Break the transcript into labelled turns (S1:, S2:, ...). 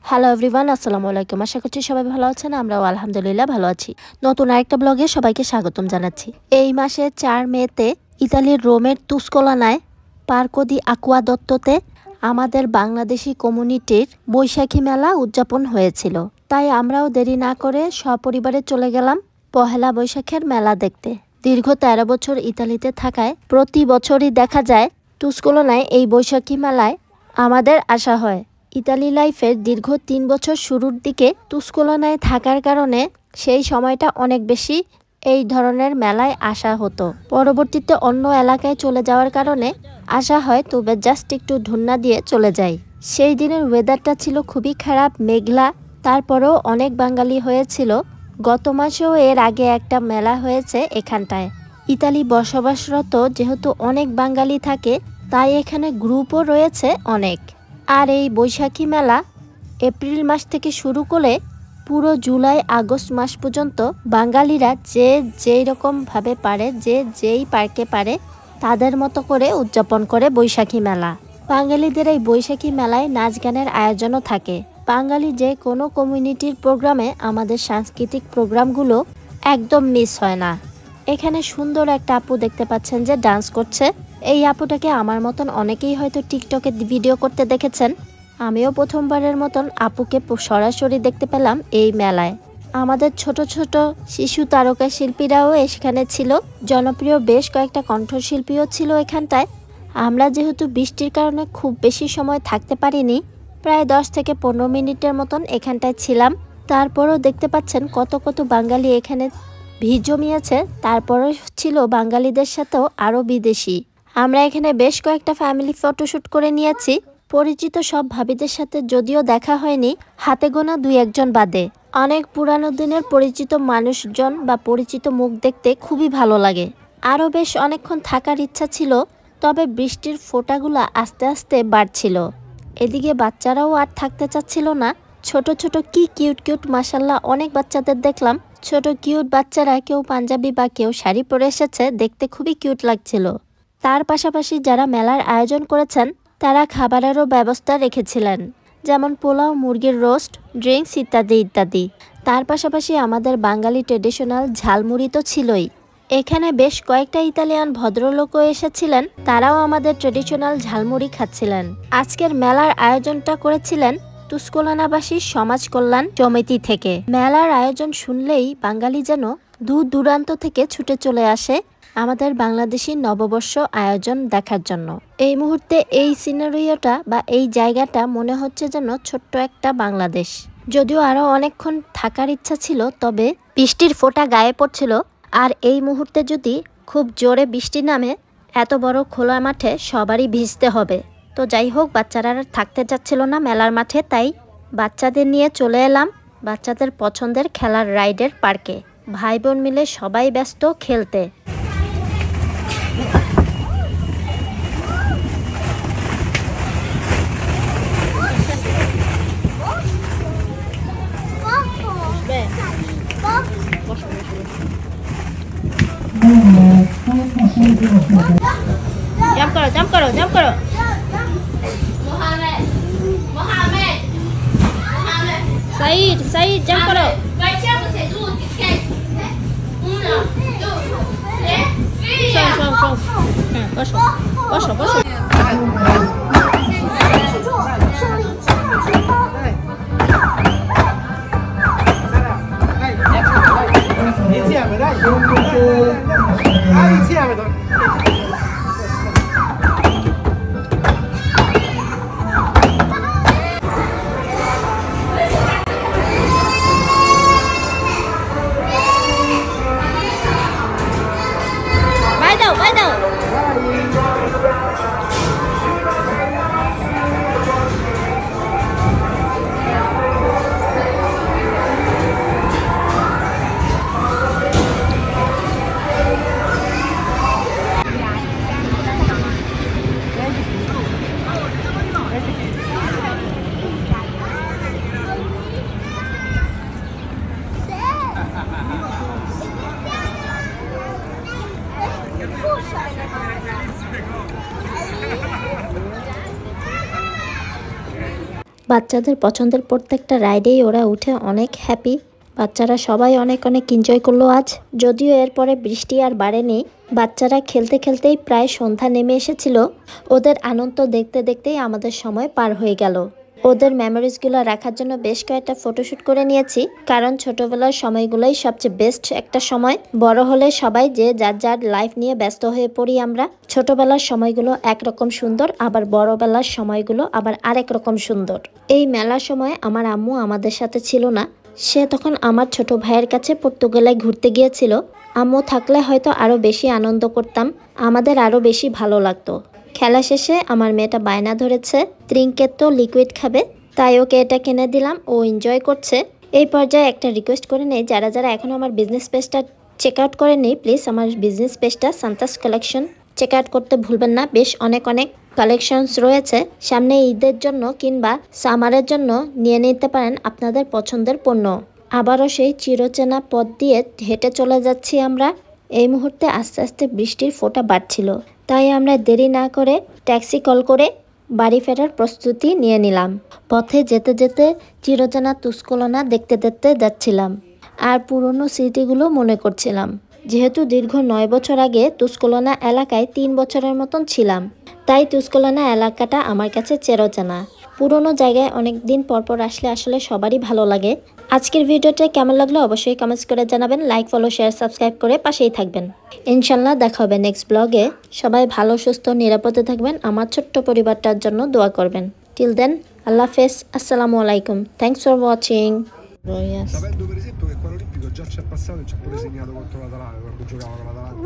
S1: Hello everyone, আসসালামু আলাইকুম। আশা করছি সবাই ভালো আছেন। আমরাও আলহামদুলিল্লাহ ভালো আছি। নতুন আরেকটা ব্লগে সবাইকে স্বাগতম জানাচ্ছি। এই মাসে 4 মেতে ইতালির রোমের তুস্কোলানায় পার্কো দি আকুয়াদত্ততে আমাদের বাংলাদেশি কমিউনিটির বৈশাখী মেলা উদযাপন হয়েছিল। তাই আমরাও দেরি না করে সপরিবারে চলে গেলাম পহেলা বৈশাখের মেলা দেখতে। দীর্ঘ 13 বছর ইতালিতে থাকায় প্রতি বছরই দেখা যায় তুস্কোলানায় এই বৈশাখী মেলায় আমাদের আসা হয়। ইতালি লাইফের দীর্ঘ 3 বছর শুরুর দিকে তুস্কোলানায় থাকার কারণে সেই সময়টা অনেক বেশি এই ধরনের মেলায় আসা হতো। পরবর্তীতে অন্য এলাকায় চলে যাওয়ার কারণে আসা হয়, তবে জাস্ট একটু ঢুন্না দিয়ে চলে যায়। সেই দিনের ওয়েদারটা ছিল খুবই খারাপ, মেঘলা। তারপরেও অনেক বাঙালি হয়েছিল। গত মাসেও এর আগে একটা মেলা হয়েছে এখানটায়। ইতালি বসবাসরত যেহেতু অনেক বাঙালি থাকে, তাই এখানে গ্রুপও রয়েছে অনেক। আর এই বৈশাখী মেলা এপ্রিল মাস থেকে শুরু করে পুরো জুলাই আগস্ট মাস পর্যন্ত বাঙালিরা যে যেই রকমভাবে পারে, যে যেই পার্কে পারে তাদের মতো করে উদযাপন করে বৈশাখী মেলা। বাঙালিদের এই বৈশাখী মেলায় নাচ গানের আয়োজনও থাকে। বাঙালি যে কোনো কমিউনিটির প্রোগ্রামে আমাদের সাংস্কৃতিক প্রোগ্রামগুলো একদম মিস হয় না। এখানে সুন্দর একটা আপু দেখতে পাচ্ছেন যে ডান্স করছে। এই আপুটাকে আমার মতন অনেকেই হয়তো টিকটকে ভিডিও করতে দেখেছেন। আমিও প্রথমবারের মতন আপুকে সরাসরি দেখতে পেলাম এই মেলায়। আমাদের ছোট ছোট শিশু তারকা শিল্পীরাও এখানে ছিল। জনপ্রিয় বেশ কয়েকটা কণ্ঠশিল্পীও ছিল এখানটায়। আমরা যেহেতু বৃষ্টির কারণে খুব বেশি সময় থাকতে পারিনি, প্রায় 10 থেকে 15 মিনিটের মতন এখানটায় ছিলাম। তারপরও দেখতে পাচ্ছেন কত কত বাঙালি এখানে ভিড় জমিয়েছে। তারপরও ছিল বাঙালিদের সাথেও আরও বিদেশি। আমরা এখানে বেশ কয়েকটা ফ্যামিলি ফটোশ্যুট করে নিয়েছি। পরিচিত সব ভাবিদের সাথে যদিও দেখা হয়নি, হাতে গোনা 2-1 বাদে। অনেক পুরানো দিনের পরিচিত মানুষজন বা পরিচিত মুখ দেখতে খুবই ভালো লাগে। আরও বেশ অনেকক্ষণ থাকার ইচ্ছা ছিল, তবে বৃষ্টির ফোঁটাগুলা আস্তে আস্তে বাড়ছিল। এদিকে বাচ্চারাও আর থাকতে চাচ্ছিল না। ছোট ছোট কি কিউট কিউট, মাশাল্লাহ অনেক বাচ্চাদের দেখলাম। ছোট কিউট বাচ্চারা কেউ পাঞ্জাবি বা কেউ শাড়ি পরে এসেছে, দেখতে খুবই কিউট লাগছিল। তার পাশাপাশি যারা মেলার আয়োজন করেছেন তারা খাবারেরও ব্যবস্থা রেখেছিলেন, যেমন পোলাও, মুরগির রোস্ট, ড্রিঙ্কস ইত্যাদি ইত্যাদি। তার পাশাপাশি আমাদের বাঙালি ট্রেডিশনাল ঝালমুড়ি তো ছিলই। এখানে বেশ কয়েকটা ইতালিয়ান ভদ্রলোকও এসেছিলেন, তারাও আমাদের ট্রেডিশনাল ঝালমুড়ি খাচ্ছিলেন। আজকের মেলার আয়োজনটা করেছিলেন তুস্কোলানাবাসী সমাজ কল্যাণ সমিতি থেকে। মেলার আয়োজন শুনলেই বাঙালি যেন দূর দূরান্ত থেকে ছুটে চলে আসে আমাদের বাংলাদেশি নববর্ষ আয়োজন দেখার জন্য। এই মুহূর্তে এই সিনারিওটা বা এই জায়গাটা মনে হচ্ছে যেন ছোট্ট একটা বাংলাদেশ। যদিও আরও অনেকক্ষণ থাকার ইচ্ছা ছিল, তবে বৃষ্টির ফোঁটা গায়ে পড়ছিল। আর এই মুহূর্তে যদি খুব জোরে বৃষ্টি নামে, এত বড় খোলা মাঠে সবারই ভিজতে হবে। তো যাই হোক, বাচ্চারা আর থাকতে যাচ্ছিল না মেলার মাঠে, তাই বাচ্চাদের নিয়ে চলে এলাম বাচ্চাদের পছন্দের খেলার রাইডের পার্কে। ভাই বোন মিলে সবাই ব্যস্ত খেলতে। জাম্প করো, জাম্প করো, জাম্প করো। সাইড সাইড জাম্প করো। বসো বসো বসো। বাচ্চাদের পছন্দের প্রত্যেকটা রাইডেই ওরা উঠে অনেক হ্যাপি। বাচ্চারা সবাই অনেক অনেক এনজয় করলো আজ। যদিও এরপরে বৃষ্টি আর বাড়েনি, বাচ্চারা খেলতে খেলতেই প্রায় সন্ধ্যা নেমে এসেছিল। ওদের আনন্দ দেখতে দেখতেই আমাদের সময় পার হয়ে গেল। ওদের মেমোরিজগুলো রাখার জন্য বেশ কয়েকটা ফটোশ্যুট করে নিয়েছি, কারণ ছোটবেলার সময়গুলোই সবচেয়ে বেস্ট একটা সময়। বড় হলে সবাই যে যার যার লাইফ নিয়ে ব্যস্ত হয়ে পড়ি আমরা। ছোটবেলার সময়গুলো একরকম সুন্দর, আবার বড়বেলার সময়গুলো আবার আরেক রকম সুন্দর। এই মেলার সময় আমার আম্মু আমাদের সাথে ছিল না, সে তখন আমার ছোট ভাইয়ের কাছে পর্তুগালে ঘুরতে গিয়েছিল। আম্মু থাকলে হয়তো আরও বেশি আনন্দ করতাম, আমাদের আরও বেশি ভালো লাগতো। খেলা শেষে আমার মেয়েটা বায়না ধরেছে ত্রিঙ্কেত তো লিকুইড খাবে, তাই ওকে এটা কিনে দিলাম, ও এনজয় করছে। এই পর্যায়ে একটা রিকোয়েস্ট করে নেই, যারা যারা এখনও আমার বিজনেস পেজটা চেক আউট করেনি, প্লিজ আমার বিজনেস পেজটা সান্তাস কালেকশন চেক আউট করতে ভুলবেন না। বেশ অনেক অনেক কালেকশনস রয়েছে, সামনে ঈদের জন্য কিংবা সামারের জন্য নিয়ে নিতে পারেন আপনাদের পছন্দের পণ্য। আবারও সেই চিরচেনা পথ দিয়ে হেঁটে চলে যাচ্ছি আমরা। এই মুহূর্তে আস্তে আস্তে বৃষ্টির ফোঁটা বাড়ছিল, তাই আমরা দেরি না করে ট্যাক্সি কল করে বাড়ি ফেরার প্রস্তুতি নিয়ে নিলাম। পথে যেতে যেতে চিরচেনা তুস্কলনা দেখতে দেখতে যাচ্ছিলাম, আর পুরনো স্মৃতিগুলো মনে করছিলাম। যেহেতু দীর্ঘ 9 বছর আগে তুস্কলনা এলাকায় 3 বছরের মতন ছিলাম, তাই তুস্কলনা এলাকাটা আমার কাছে চেরোচেনা। পুরনো জায়গায় অনেক দিন পরপর আসলে আসলে সবারই ভালো লাগে। আজকের ভিডিওটা কেমন লাগলো অবশ্যই কমেন্টস করে জানাবেন। লাইক, ফলো, শেয়ার, সাবস্ক্রাইব করে পাশেই থাকবেন। ইনশাল্লাহ দেখা হবে নেক্সট ব্লগে। সবাই ভালো, সুস্থ, নিরাপদে থাকবেন। আমার ছোট্ট পরিবারটার জন্য দোয়া করবেন। টিল দেন, আল্লাহ হাফেজ, আসসালামু আলাইকুম। Thanks for watching.
S2: Sapendo per esempio che quello olimpico già c'è passato e ci ha pure segnato contro l'Atalanta, quando giocava con l'Atalanta.